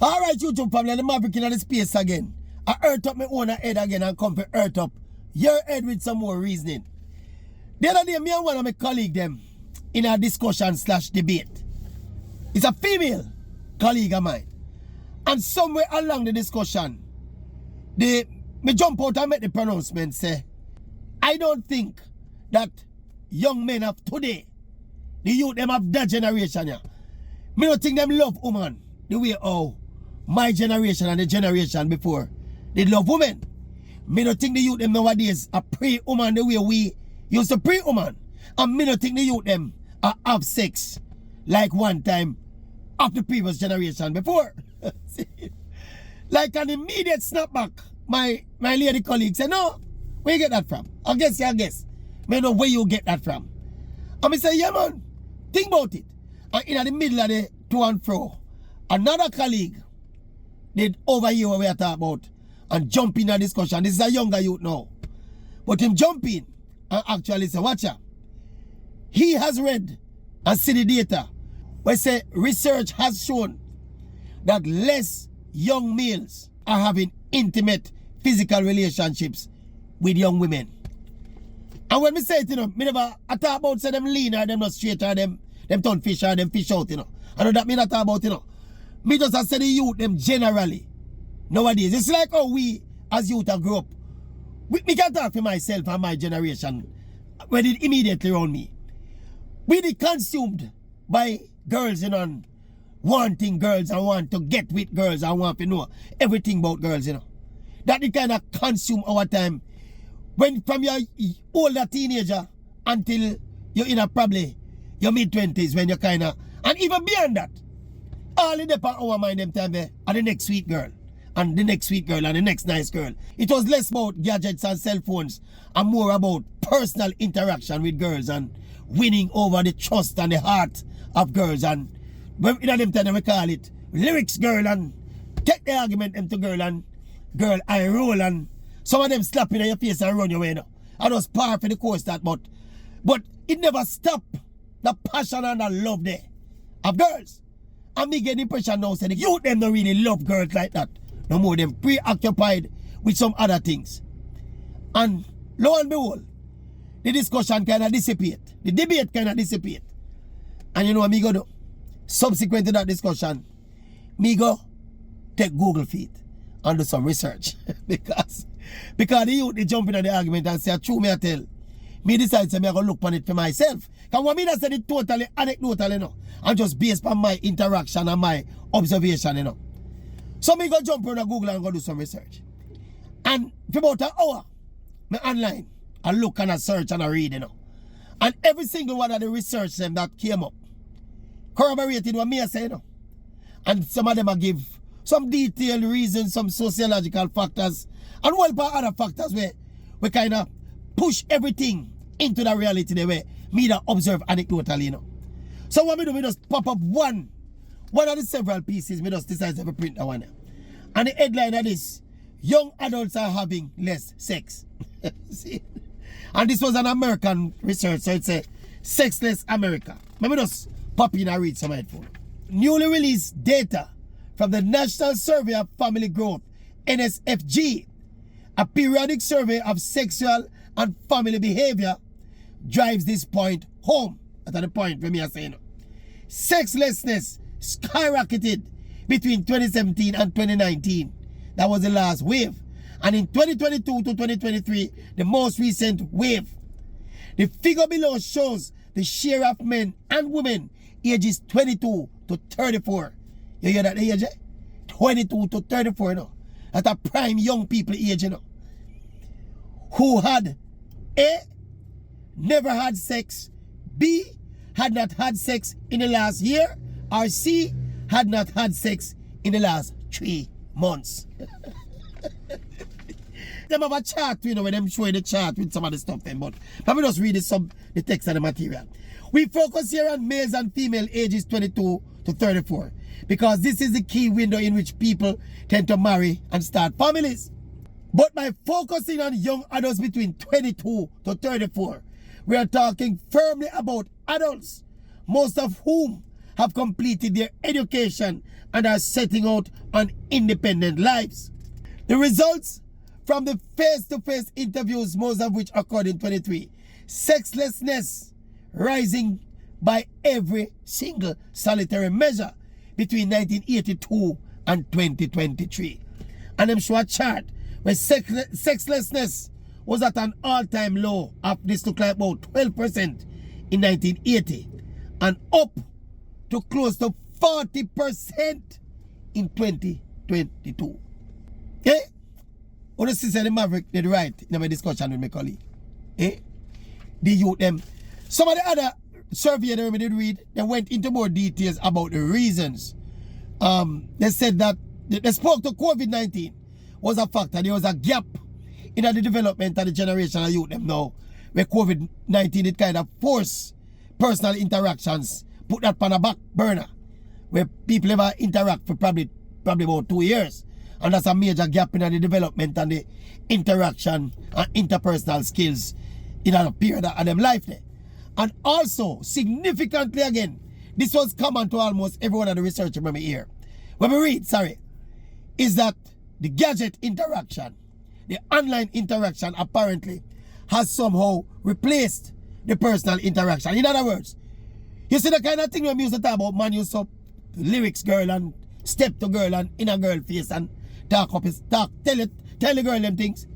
Alright, YouTube family, the Maverick in the space again. I earth up my own head again and come to earth up your head with some more reasoning. The other day, me and one of my colleagues them in a discussion / debate. It's a female colleague of mine. And somewhere along the discussion, me jump out and make the pronouncement say, I don't think that young men of today, the youth them of that generation, yeah, me don't think them love woman the way how my generation and the generation before they love women. Me don't think the youth them nowadays are pray woman the way we used to pray woman. And me don't think the youth them are have sex like one time of the previous generation before. Like an immediate snapback, my lady colleague said, no, where you get that from? I guess. Me know where you get that from. And me say, yeah man, think about it. And in the middle of the to and fro, another colleague did overhear what we are talking about and jump in a discussion. This is a younger youth now. But him jump in and actually say, watch out. He has read and see the data where say research has shown that less young males are having intimate physical relationships with young women. And when me say it, me never I talk about say them lean or them not straight or them turn fish or them fish out, I know that me not talk about, Me just say the youth them generally. Nowadays, it's like how we as youth have grew up. Me can talk for myself and my generation when it immediately around me. We be consumed by girls, and wanting girls and want to get with girls and want to know everything about girls, That it kind of consume our time. When from your older teenager until you're in probably your mid-20s when you're kind of, and even beyond that, all in the part of our mind them time there are the next sweet girl, and the next sweet girl, and the next nice girl. It was less about gadgets and cell phones and more about personal interaction with girls and winning over the trust and the heart of girls. And when in them time we call it lyrics girl, and take the argument them to girl, and girl I roll, and some of them slapping in your face and run your way now. I was par for the course that, but it never stopped the passion and the love there of girls. And me get the impression now say the youth them don't really love girls like that. No more them preoccupied with some other things. And lo and behold, the discussion kind of dissipate. The debate kind of dissipate. And you know what me go do? Subsequent to that discussion, me go take Google feed and do some research. because the youth they jump into the argument and say, true me I tell. Me decide say me I go look on it for myself. Because what me that said it totally anecdotal, and just based on my interaction and my observation, So me go jump on Google and go do some research. And for about an hour, me online, I look and I search and I read, And every single one of the research them that came up corroborated what me I say, And some of them I give some detailed reasons, some sociological factors, and one part other factors where we kind of push everything into the reality the way me that observe anecdotally, So what me do, we just pop up one of the several pieces, me just decide to print that one. And the headline of this, young adults are having less sex. See? And this was an American research, so it's a sexless America. Let me just pop in and read some headphone. Newly released data from the National Survey of Family Growth, NSFG, a periodic survey of sexual and family behavior, drives this point home. That's the point for me I say. Sexlessness skyrocketed between 2017 and 2019. That was the last wave. And in 2022 to 2023, the most recent wave. The figure below shows the share of men and women ages 22 to 34. You hear that age? 22 to 34, That's a prime young people age, Who had A, never had sex, B, had not had sex in the last year, or C, had not had sex in the last 3 months. Them have a chart, where them show the chart with some of the stuff then, but let me just read the text and the material. We focus here on males and female ages 22 to 34 because this is the key window in which people tend to marry and start families. But by focusing on young adults between 22 to 34, we are talking firmly about adults, most of whom have completed their education and are setting out on independent lives. The results from the face-to-face interviews, most of which occurred in 23, sexlessness rising by every single solitary measure between 1982 and 2023. And I'm sure a chart where sexlessness was at an all-time low of this look like about 12% in 1980 and up to close to 40% in 2022. Okay? What does the Maverick did right in my discussion with my colleague? Eh? The youth them. Some of the other survey that we did read, they went into more details about the reasons. They said that they spoke to COVID-19 was a factor. There was a gap in the development of the generation of youth them now, where COVID-19 it kind of forced personal interactions, put that on a back burner, where people ever interact for probably about 2 years. And that's a major gap in the development and the interaction and interpersonal skills in a period of them life there. And also, significantly again, this was common to almost everyone of the research when we hear. When we read, is that the gadget interaction, the online interaction apparently has somehow replaced the personal interaction. In other words, you see the kind of thing when we used to talk about man used to lyrics girl and step to girl and in a girl face and tell the girl them things.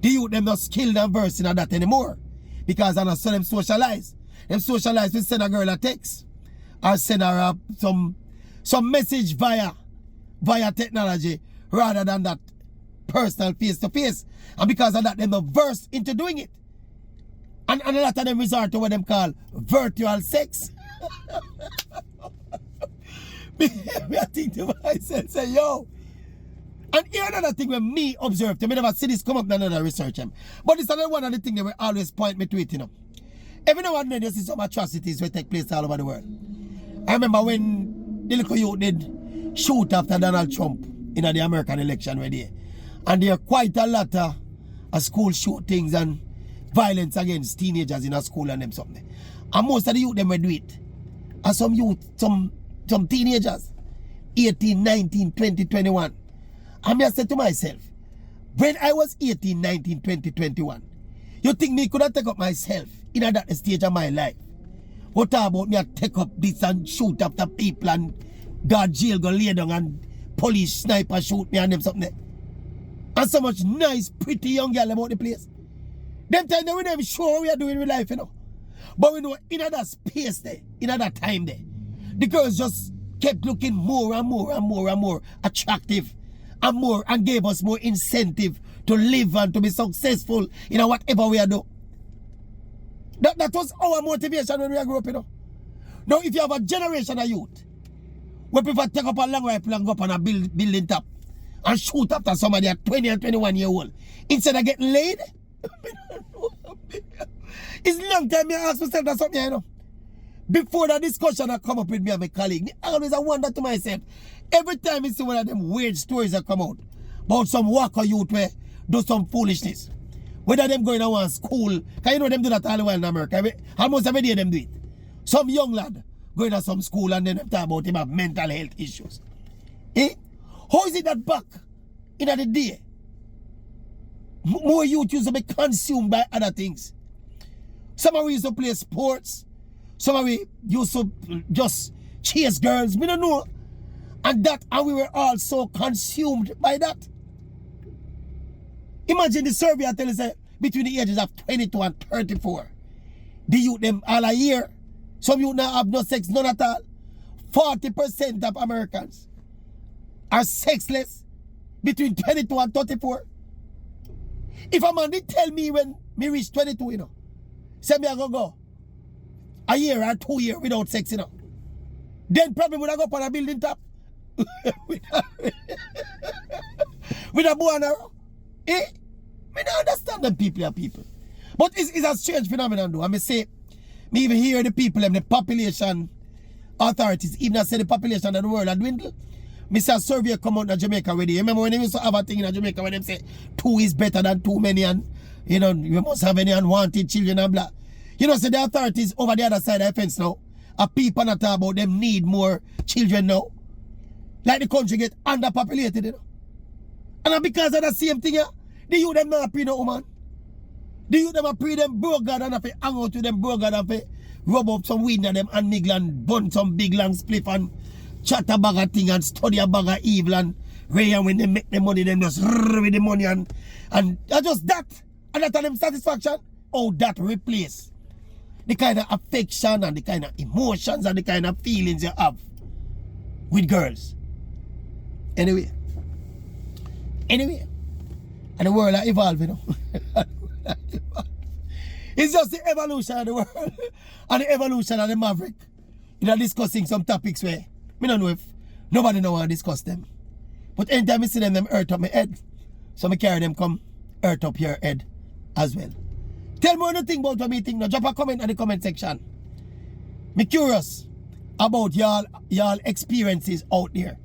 The youth them not skilled and versed in that anymore. Because I know so them socialize. Them socialize with send a girl a text or send her some message via technology rather than that personal face to face. And because of that, them are versed into doing it. And a lot of them resort to what them call virtual sex. Me I think to myself, say, yo. And here another thing when me observed, I never see this come up in another research. But it's another one of the things that will always point me to it, you know. Every now and then you see some atrocities will take place all over the world. I remember when the little youth did shoot after Donald Trump in the American election right there. And there are quite a lot of school shootings and violence against teenagers in a school and them something. And most of the youth them will do it. And some youth, some teenagers, 18, 19, 20, 21. And I said to myself, when I was 18, 19, 20, 21, you think me could have take up myself in that stage of my life? What about me I take up this and shoot after people and God jail go lay down and police sniper shoot me and them something there? And so much nice, pretty young girl about the place. Them time they we never sure what we are doing with life, you know. But we know in that space there, in that time there, the girls just kept looking more and more and more and more attractive. And gave us more incentive to live and to be successful in whatever we are doing. That was our motivation when we grew up, you know. Now, if you have a generation of youth, we prefer take up a long rifle and go up on a building top and shoot after somebody at 20 and 21 years old instead of getting laid. It's a long time I ask myself that something, you know. Before the discussion I come up with me and my colleague, I always wonder to myself, every time I see one of them weird stories that come out about some worker youth where do some foolishness. Whether them going to one school, because you know them do that all the while in America. Almost every day them do it. Some young lad going to some school and then they talk about him have mental health issues. Eh? How is it that back in the day, more youth used to be consumed by other things? Some of we used to play sports. Some of we used to just chase girls. We don't know. And we were all so consumed by that. Imagine the survey I tell you say, between the ages of 22 and 34. The youth them all a year. Some youth now have no sex, none at all. 40% of Americans are sexless between 22 and 34. If a man did tell me when me reach 22, you know, say me I go a year or 2 years without sex, you know, then probably would I go up on a building top with a bow and arrow. Eh? I don't understand them people are people. But it's a strange phenomenon though. I may say, me even hear the people and the population authorities, even I say the population of the world are dwindled. Me say a survey come out in Jamaica already. Remember when they used to have a thing in Jamaica where they say 2 is better than too many and you know, you must have any unwanted children and blah. You know, so the authorities over the other side of the fence now a people not talk about them need more children now. Like the country get underpopulated, you know. And because of the same thing, yeah, the youth them not pre no woman. The youth them a pre them broke God and have to hang out with them broke God and have to rub up some weed in them and niggle and bun some big long spliff and chat a bag of thing and study a bag of evil and Ray, and when they make the money, them just with the money and just that. And that them satisfaction. Oh, that replace the kind of affection and the kind of emotions and the kind of feelings you have with girls. Anyway. And the world are evolving, you know. It's just the evolution of the world and the evolution of the maverick. You know, discussing some topics where I don't know if nobody know want to discuss them. But anytime I see them hurt up my head. So I carry them come hurt up your head as well. Tell me what you think about what me think now. Drop a comment in the comment section. Me curious about y'all experiences out there.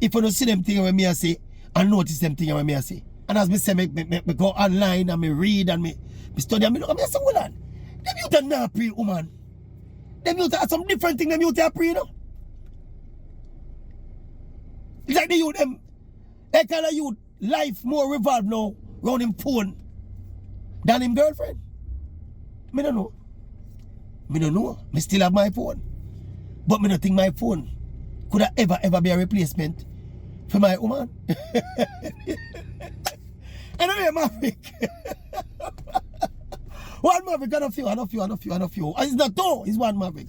If you don't see them things when me I say and notice them things when me I say. And as me say, me go online and me read and me study and me look and me say, hold on. Them youth are not pre woman. Them youth are some different thing them youth are pre, you know. It's like the youth them. That kind of youth life more revolved now around him phone than him girlfriend. Me don't know. Me still have my phone. But me don't think my phone could have ever be a replacement for my woman. Anyway, Maverick. One Maverick, and a few. It's not two, it's one Maverick.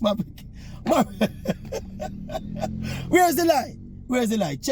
Where's the lie? Check.